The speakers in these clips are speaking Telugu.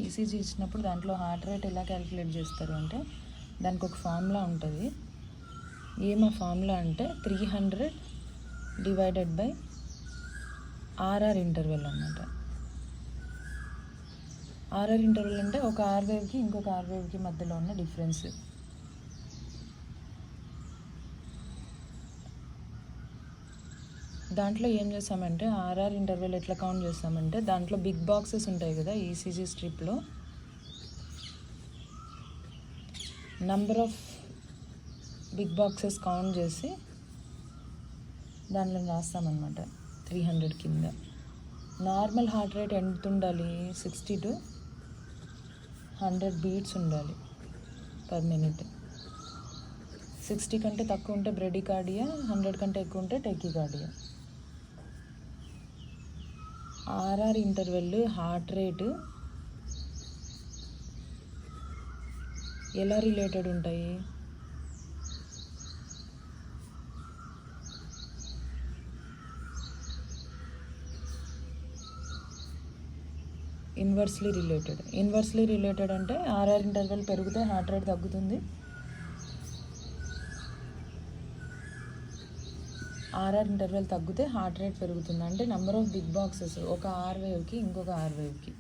ఈసీజీ ఇచ్చినప్పుడు దాంట్లో హార్ట్ రేట్ ఎలా క్యాలిక్యులేట్ చేస్తారు అంటే దానికి ఒక ఫార్ములా ఉంటుంది. ఏమా ఫార్ములా అంటే 300 డివైడెడ్ బై ఆర్ఆర్ ఇంటర్వెల్ అన్నమాట. ఆర్ఆర్ ఇంటర్వెల్ అంటే ఒక ఆర్ వేవ్కి ఇంకొక ఆర్ వేవ్కి మధ్యలో ఉన్న డిఫరెన్స్. దాంట్లో ఏం చేస్తామంటే ఆర్ఆర్ ఇంటర్వెల్ ఎట్లా కౌంట్ చేస్తామంటే దాంట్లో బిగ్ బాక్సెస్ ఉంటాయి కదా ఈసీజీ స్ట్రిప్లో, number of big boxes count చేసి దాంట్లో రాస్తామన్నమాట 300 కింద. నార్మల్ హార్ట్ రేట్ ఎంత ఉండాలి? 60 to 100 బీట్స్ ఉండాలి పర్ మినిట్. 60 కంటే తక్కువ ఉంటే బ్రెడికార్డియా, 100 కంటే ఎక్కువ ఉంటే tachycardia. RR interval heart rate ఎలా రిలేటెడ్ ఉంటాయి? Inversely related. ఇన్వర్స్లీ రిలేటెడ్ అంటే ఆర్ఆర్ ఇంటర్వెల్ పెరిగితే హార్ట్ రేట్ తగ్గుతుంది, ఆర్ఆర్ ఇంటర్వెల్ తగ్గితే హార్ట్ రేట్ పెరుగుతుంది. అంటే నెంబర్ ఆఫ్ బిగ్ బాక్సెస్ ఒక ఆర్ వేవ్కి ఇంకొక ఆర్ వేవ్కి.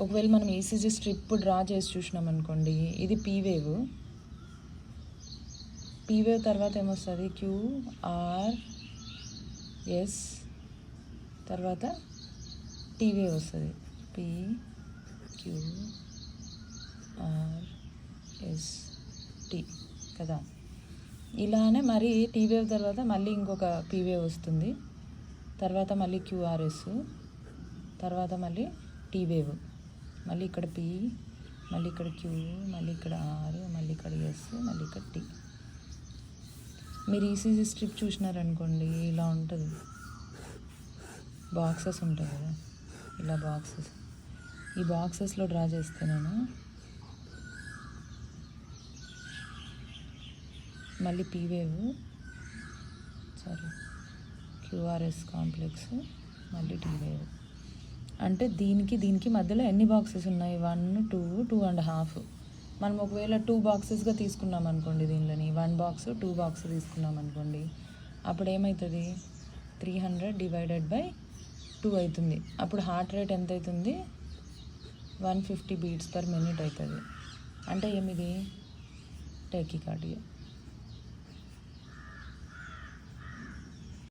ఒకవేళ మనం ఈసీజీ స్ట్రిప్ డ్రా చేసి చూసినాం అనుకోండి, ఇది పీ వేవ్. పీ వేవ్ తర్వాత ఏమొస్తుంది? QRS తర్వాత టీ వేవ్ వస్తుంది. PQRST కదా. ఇలానే మరి టీ వేవ్ తర్వాత మళ్ళీ ఇంకొక పీ వేవ్ వస్తుంది, తర్వాత మళ్ళీ QRS, తర్వాత మళ్ళీ టీ వేవ్, మళ్ళీ ఇక్కడ P, మళ్ళీ ఇక్కడ Q, మళ్ళీ ఇక్కడ R, మళ్ళీ ఇక్కడ S, మళ్ళీ ఇక్కడ T. మీరు ఈసీజీ స్ట్రిప్ చూసినారనుకోండి ఇలా ఉంటుంది, బాక్సెస్ ఉంటాయి కదా ఇలా బాక్సెస్. ఈ బాక్సెస్లో డ్రా చేస్తే నేను మళ్ళీ పీ వేవ్, QRS కాంప్లెక్స్, మళ్ళీ టీ వేవ్. అంటే దీనికి మధ్యలో ఎన్ని బాక్సెస్ ఉన్నాయి? 1, 2, 2.5. మనం ఒకవేళ 2 బాక్సెస్గా తీసుకున్నాం అనుకోండి, దీనిలోని 1 బాక్స్ 2 బాక్స్ తీసుకున్నాం అనుకోండి, అప్పుడు ఏమవుతుంది? 300 డివైడెడ్ బై 2 అవుతుంది. అప్పుడు హార్ట్ రేట్ ఎంత అవుతుంది? 150 బీట్స్ పర్ మినిట్ అవుతుంది. అంటే ఏమిది? టెకికార్డియా.